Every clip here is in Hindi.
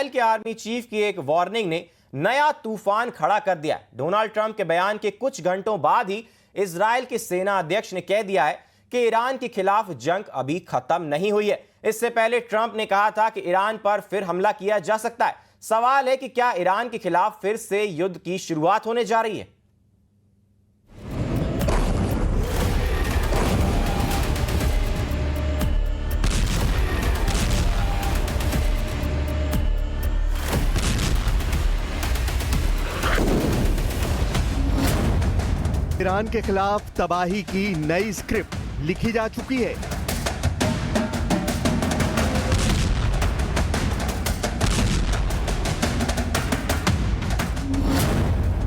इजराइल के आर्मी चीफ की एक वार्निंग ने नया तूफान खड़ा कर दिया है। डोनाल्ड ट्रंप के बयान के कुछ घंटों बाद ही इजराइल के सेना अध्यक्ष ने कह दिया है कि ईरान के खिलाफ जंग अभी खत्म नहीं हुई है। इससे पहले ट्रंप ने कहा था कि ईरान पर फिर हमला किया जा सकता है। सवाल है कि क्या ईरान के खिलाफ फिर से युद्ध की शुरुआत होने जा रही है? ईरान के खिलाफ तबाही की नई स्क्रिप्ट लिखी जा चुकी है।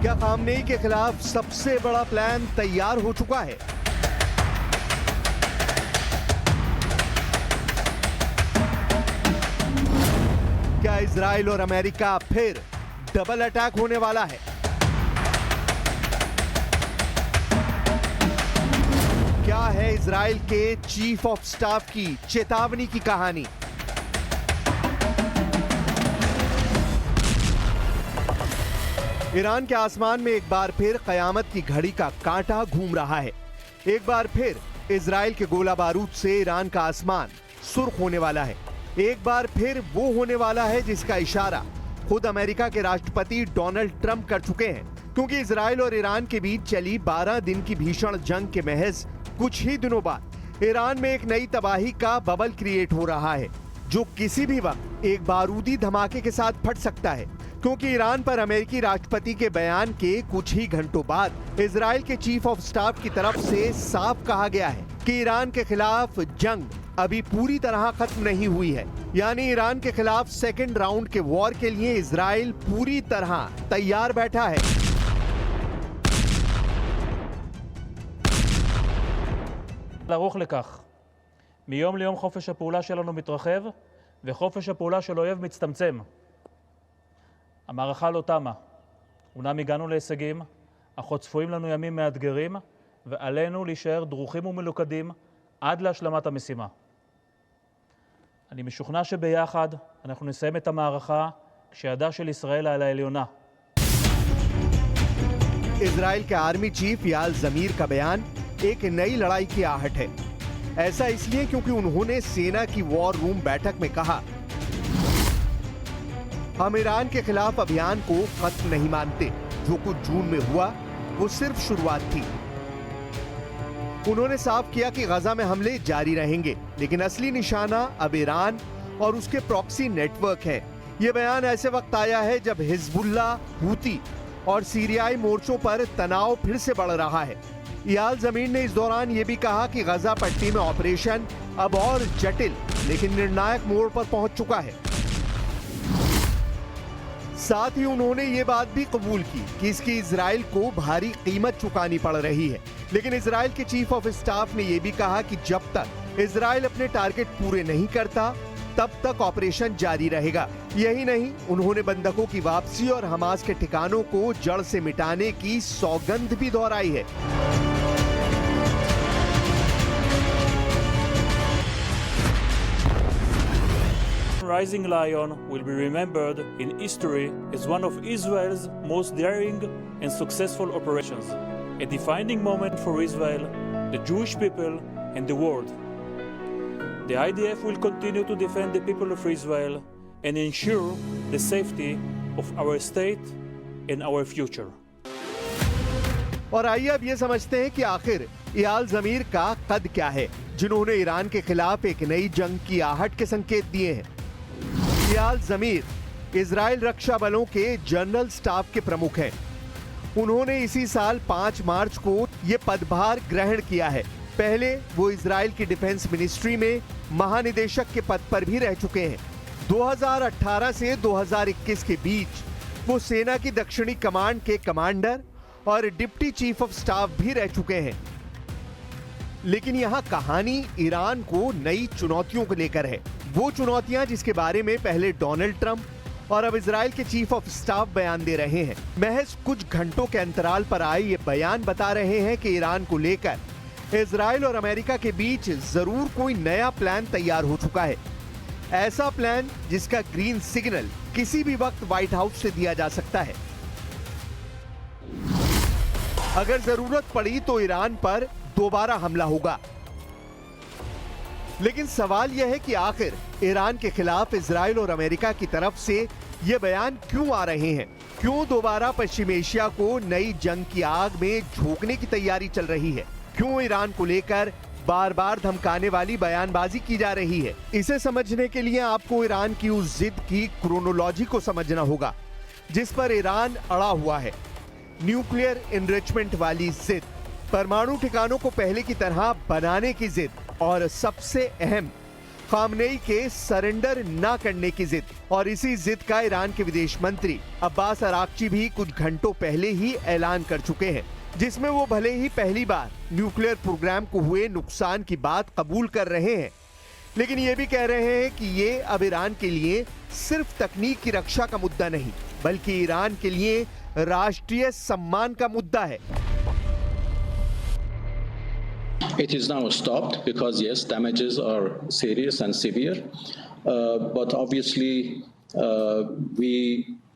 क्या खामनेई के खिलाफ सबसे बड़ा प्लान तैयार हो चुका है? क्या इजराइल और अमेरिका फिर डबल अटैक होने वाला है? क्या है इजराइल के चीफ ऑफ स्टाफ की चेतावनी की कहानी? ईरान के आसमान में एक बार फिर कयामत की घड़ी का कांटा घूम रहा है। एक बार फिर इजराइल के गोला बारूद से ईरान का आसमान सुर्ख होने वाला है। एक बार फिर वो होने वाला है जिसका इशारा खुद अमेरिका के राष्ट्रपति डोनाल्ड ट्रंप कर चुके हैं, क्योंकि इजराइल और ईरान के बीच चली 12 दिन की भीषण जंग के महज कुछ ही दिनों बाद ईरान में एक नई तबाही का बबल क्रिएट हो रहा है, जो किसी भी वक्त एक बारूदी धमाके के साथ फट सकता है। क्योंकि ईरान पर अमेरिकी राष्ट्रपति के बयान के कुछ ही घंटों बाद इजराइल के चीफ ऑफ स्टाफ की तरफ से साफ कहा गया है कि ईरान के खिलाफ जंग अभी पूरी तरह खत्म नहीं हुई है। यानी ईरान के खिलाफ सेकेंड राउंड के वॉर के लिए इजराइल पूरी तरह तैयार बैठा है। לערוך לכך. מיום ליום חופש הפעולה שלנו מתרחב, וחופש הפעולה של אויב מצטמצם. המערכה לא תמה. אומנם הגענו להישגים, אך עוד צפויים לנו ימים מאתגרים, ועלינו להישאר דרוכים ומלוכדים עד להשלמת המשימה. אני משוכנע שביחד אנחנו נסיים את המערכה כשידה של ישראל על העליונה. इजराइल के आर्मी चीफ याल जमीर का बयान एक नई लड़ाई की आहट है। ऐसा इसलिए क्योंकि उन्होंने सेना की वॉर रूम बैठक में कहा, हम ईरान के खिलाफ अभियान को खत्म नहीं मानते। जो कुछ जून में हुआ वो सिर्फ शुरुआत थी। उन्होंने साफ किया कि गजा में हमले जारी रहेंगे, लेकिन असली निशाना अब ईरान और उसके प्रॉक्सी नेटवर्क है। यह बयान ऐसे वक्त आया है जब हिजबुल्लाह, हूती और सीरियाई मोर्चों पर तनाव फिर से बढ़ रहा है। याल जमीर ने इस दौरान यह भी कहा कि गजा पट्टी में ऑपरेशन अब और जटिल लेकिन निर्णायक मोड़ पर पहुंच चुका है। साथ ही उन्होंने ये बात भी कबूल की कि इसकी इजराइल को भारी कीमत चुकानी पड़ रही है। लेकिन इजराइल के चीफ ऑफ स्टाफ ने यह भी कहा कि जब तक इजराइल अपने टारगेट पूरे नहीं करता तब तक ऑपरेशन जारी रहेगा। यही नहीं, उन्होंने बंधकों की वापसी और हमास के ठिकानों को जड़ से मिटाने की सौगंध भी दोहराई है। Rising Lion will be remembered in history as one of Israel's most daring and successful operations, a defining moment for Israel, the Jewish people, and the world. The IDF will continue to defend the people of Israel and ensure the safety of our state and our future. और आइए अब ये समझते हैं कि आखिर याल जमीर का कद क्या है, जिन्होंने ईरान के खिलाफ एक नई जंग की आहट के संकेत दिए हैं। याल जमीर इजराइल रक्षा बलों के जनरल स्टाफ के प्रमुख हैं। उन्होंने इसी साल 5 मार्च को यह पदभार ग्रहण किया है। पहले वो इजराइल की डिफेंस मिनिस्ट्री में महानिदेशक के पद पर भी रह चुके हैं। 2018 से 2021 के बीच वो सेना की दक्षिणी कमांड के कमांडर और डिप्टी चीफ ऑफ स्टाफ भी रह चुके हैं। लेकिन यहां कहानी ईरान को नई चुनौतियों को लेकर है। वो चुनौतियां जिसके बारे में पहले डोनाल्ड ट्रंप और अब इजराइल के चीफ ऑफ स्टाफ बयान दे रहे हैं। महज कुछ घंटों के अंतराल पर आए ये बयान बता रहे हैं कि ईरान को लेकर इजराइल और अमेरिका के बीच जरूर कोई नया प्लान तैयार हो चुका है। ऐसा प्लान जिसका ग्रीन सिग्नल किसी भी वक्त व्हाइट हाउस से दिया जा सकता है। अगर जरूरत पड़ी तो ईरान पर दोबारा हमला होगा। लेकिन सवाल यह है कि आखिर ईरान के खिलाफ इजराइल और अमेरिका की तरफ से ये बयान क्यों आ रहे हैं? क्यों दोबारा पश्चिम एशिया को नई जंग की आग में झोंकने की तैयारी चल रही है? क्यों ईरान को लेकर बार बार धमकाने वाली बयानबाजी की जा रही है? इसे समझने के लिए आपको ईरान की उस जिद की क्रोनोलॉजी को समझना होगा जिस पर ईरान अड़ा हुआ है। न्यूक्लियर एनरिचमेंट वाली जिद, परमाणु ठिकानों को पहले की तरह बनाने की जिद और सबसे अहम खामनेई के सरेंडर ना करने की जिद। और इसी जिद का ईरान के विदेश मंत्री अब्बास अराक्ची भी कुछ घंटों पहले ही ऐलान कर चुके हैं, जिसमें वो भले ही पहली बार न्यूक्लियर प्रोग्राम को हुए नुकसान की बात कबूल कर रहे हैं, लेकिन ये भी कह रहे हैं कि ये अब ईरान के लिए सिर्फ तकनीक की रक्षा का मुद्दा नहीं, बल्कि ईरान के लिए राष्ट्रीय सम्मान का मुद्दा है। It is now stopped because yes, damages are serious and severe, but obviously we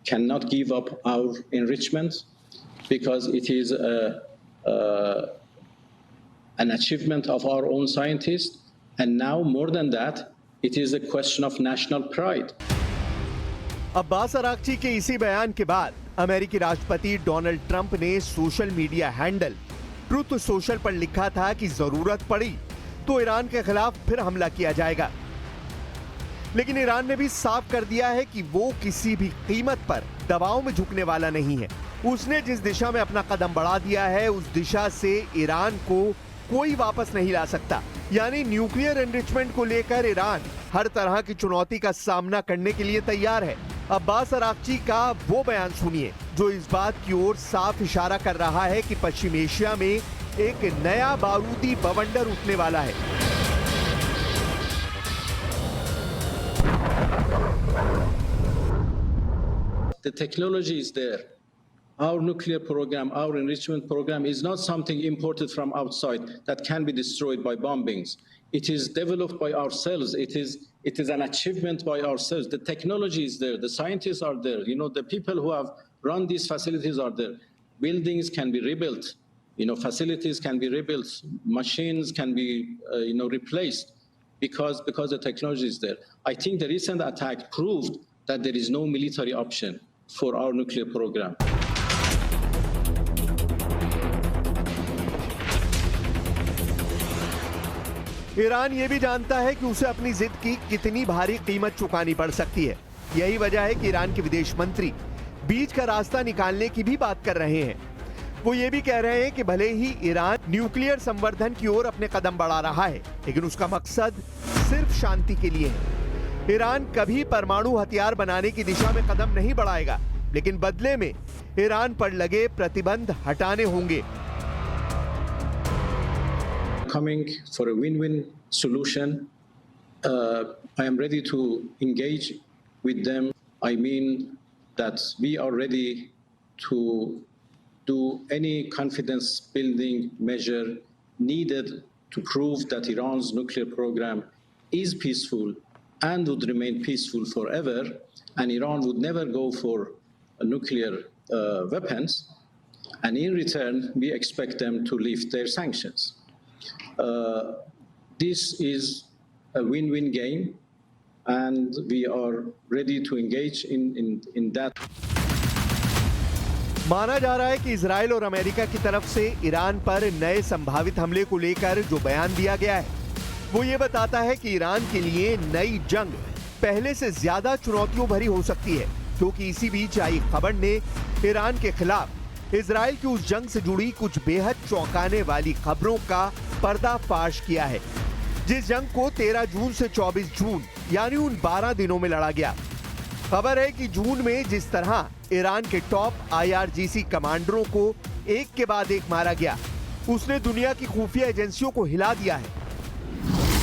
cannot give up our enrichment because it is an achievement of our own scientists, and now more than that, it is a question of national pride. Abbas Araghchi के इसी बयान के बाद अमेरिकी राष्ट्रपति डोनाल्ड ट्रंप ने social media handle truth social पर लिखा था कि जरूरत पड़ी तो ईरान के खिलाफ फिर हमला किया जाएगा। लेकिन ईरान ने भी साफ कर दिया है कि वो किसी भी कीमत पर दबाव में झुकने वाला नहीं है। उसने जिस दिशा में अपना कदम बढ़ा दिया है उस दिशा से ईरान को कोई वापस नहीं ला सकता। यानी न्यूक्लियर एनरिचमेंट को लेकर ईरान हर तरह की चुनौती का सामना करने के लिए तैयार है। अब्बास अराक्ची का वो बयान सुनिए जो इस बात की ओर साफ इशारा कर रहा है कि पश्चिम एशिया में एक नया बारूदी बवंडर उठने वाला है। The technology is there. Our nuclear program, our enrichment program is not something imported from outside that can be destroyed by bombings. It is developed by ourselves. It is an achievement by ourselves. The technology is there. The scientists are there. You know, the people who have run these facilities are there. Buildings can be rebuilt. You know, facilities can be rebuilt. Machines can be, replaced because the technology is there. I think the recent attack proved that there is no military option for our nuclear program. Iran ये भी जानता है कि उसे अपनी जिद की कितनी भारी कीमत चुकानी पड़ सकती है। यही वजह है कि ईरान के विदेश मंत्री बीच का रास्ता निकालने की भी बात कर रहे हैं। वो ये भी कह रहे हैं कि भले ही ईरान न्यूक्लियर संवर्धन की ओर अपने कदम बढ़ा रहा है, लेकिन उसका मकसद सिर्फ शांति के लिए है। ईरान कभी परमाणु हथियार बनाने की दिशा में कदम नहीं बढ़ाएगा, लेकिन बदले में ईरान पर लगे प्रतिबंध हटाने होंगे। Coming for a win-win solution, I am ready to engage with them. I mean that we are ready to do any confidence-building measure needed to prove that Iran's nuclear program is peaceful and would remain peaceful forever, and Iran would never go for nuclear weapons, and in return, we expect them to lift their sanctions. This is a win-win game, and we are ready to engage in that. माना जा रहा है कि इजराइल और अमेरिका की तरफ से ईरान पर नए संभावित हमले को लेकर जो बयान दिया गया है वो ये बताता है कि ईरान के लिए नई जंग पहले से ज्यादा चुनौतियों भरी हो सकती है, क्योंकि इसी बीच आई खबर ने ईरान के खिलाफ इजराइल की उस जंग से जुड़ी कुछ बेहद चौंकाने वाली खबरों का पर्दाफाश किया है, जिस जंग को 13 जून से 24 जून यानी उन 12 दिनों में लड़ा गया। खबर है कि जून में जिस तरह ईरान के टॉप IRGC कमांडरों को एक के बाद एक मारा गया, उसने दुनिया की खुफिया एजेंसियों को हिला दिया है।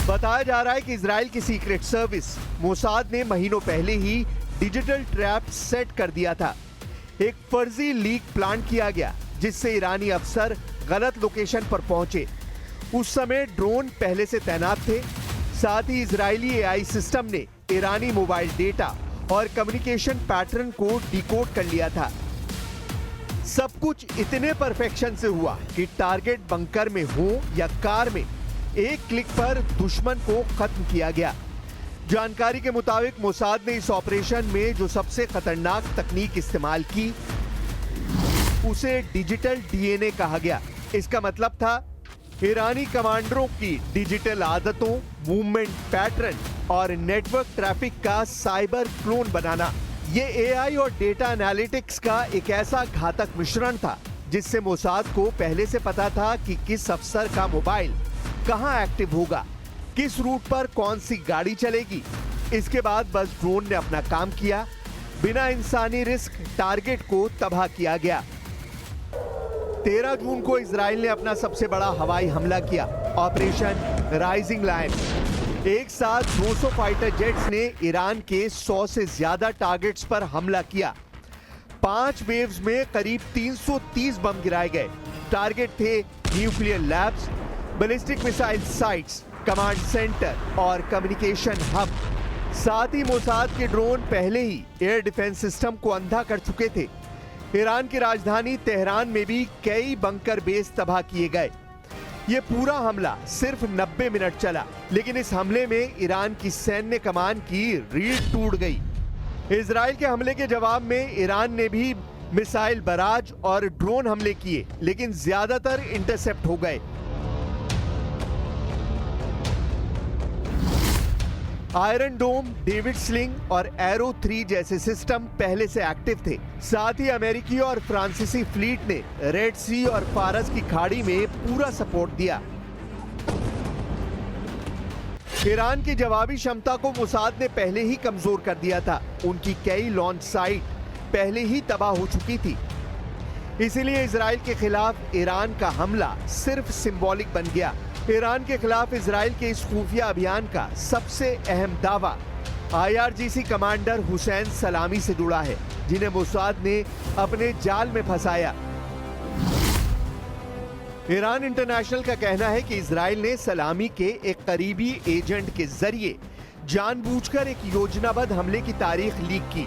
बताया जा रहा है कि इजराइल की सीक्रेट सर्विस मोसाद ने महीनों पहले ही डिजिटल ट्रैप सेट कर दिया था। एक फर्जी लीक प्लान किया गया जिससे ईरानी अफसर गलत लोकेशन पर पहुंचे। उस समय ड्रोन पहले से तैनात थे। साथ ही इजरायली AI सिस्टम ने ईरानी मोबाइल डेटा और कम्युनिकेशन पैटर्न को डिकोड कर लिया था। सब कुछ इतने परफेक्शन से हुआ कि टारगेट बंकर में हो या कार में, एक क्लिक पर दुश्मन को खत्म किया गया। जानकारी के मुताबिक मोसाद ने इस ऑपरेशन में जो सबसे खतरनाक तकनीक इस्तेमाल की उसे डिजिटल डीएनए कहा गया। इसका मतलब था ईरानी कमांडरों की डिजिटल आदतों, मूवमेंट पैटर्न और नेटवर्क ट्रैफिक का साइबर क्लोन बनाना। ये एआई और डेटा एनालिटिक्स का एक ऐसा घातक मिश्रण था जिससे मोसाद को पहले से पता था कि किस अफसर का मोबाइल कहां एक्टिव होगा, किस रूट पर कौन सी गाड़ी चलेगी। इसके बाद बस ड्रोन ने अपना काम किया, बिना इंसानी रिस्क टारगेट को तबाह किया गया। 13 जून को इजराइल ने अपना सबसे बड़ा हवाई हमला किया, ऑपरेशन राइजिंग लायन। एक साथ 200 फाइटर जेट्स ने ईरान के 100 से ज्यादा टारगेट्स पर हमला किया। 5 वेव्स में करीब 330 बम गिराए गए। टारगेट थे nuclear labs, ballistic missile sites, command centre और कम्युनिकेशन हब। साथ ही मोसाद के ड्रोन पहले ही एयर डिफेंस सिस्टम को अंधा कर चुके थे। ईरान की राजधानी तेहरान में भी कई बंकर बेस तबाह किए गए। यह पूरा हमला सिर्फ 90 मिनट चला, लेकिन इस हमले में ईरान की सैन्य कमान की रीढ़ टूट गई। इजराइल के हमले के जवाब में ईरान ने भी मिसाइल बराज और ड्रोन हमले किए, लेकिन ज्यादातर इंटरसेप्ट हो गए। आयरन डोम, डेविड स्लिंग और एरो 3 जैसे सिस्टम पहले से एक्टिव थे। साथ ही अमेरिकी और फ्रांसीसी फ्लीट ने रेड सी और फारस की खाड़ी में पूरा सपोर्ट दिया। ईरान की जवाबी क्षमता को मोसाद ने पहले ही कमजोर कर दिया था। उनकी कई लॉन्च साइट पहले ही तबाह हो चुकी थी। इसीलिए इजराइल के खिलाफ ईरान का हमला सिर्फ सिंबॉलिक बन गया। ईरान के खिलाफ इजराइल के इस खुफिया अभियान का सबसे अहम दावा IRGC कमांडर हुसैन सलामी से जुड़ा है, जिन्हें मोसाद ने अपने जाल में फंसाया। ईरान इंटरनेशनल का कहना है कि इजराइल ने सलामी के एक करीबी एजेंट के जरिए जानबूझकर एक योजनाबद्ध हमले की तारीख लीक की।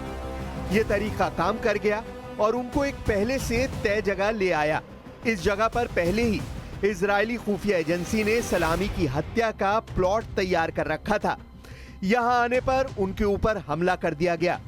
यह तरीका काम कर गया और उनको एक पहले से तय जगह ले आया। इस जगह पर पहले ही इजरायली खुफिया एजेंसी ने सलामी की हत्या का प्लॉट तैयार कर रखा था। यहां आने पर उनके ऊपर हमला कर दिया गया।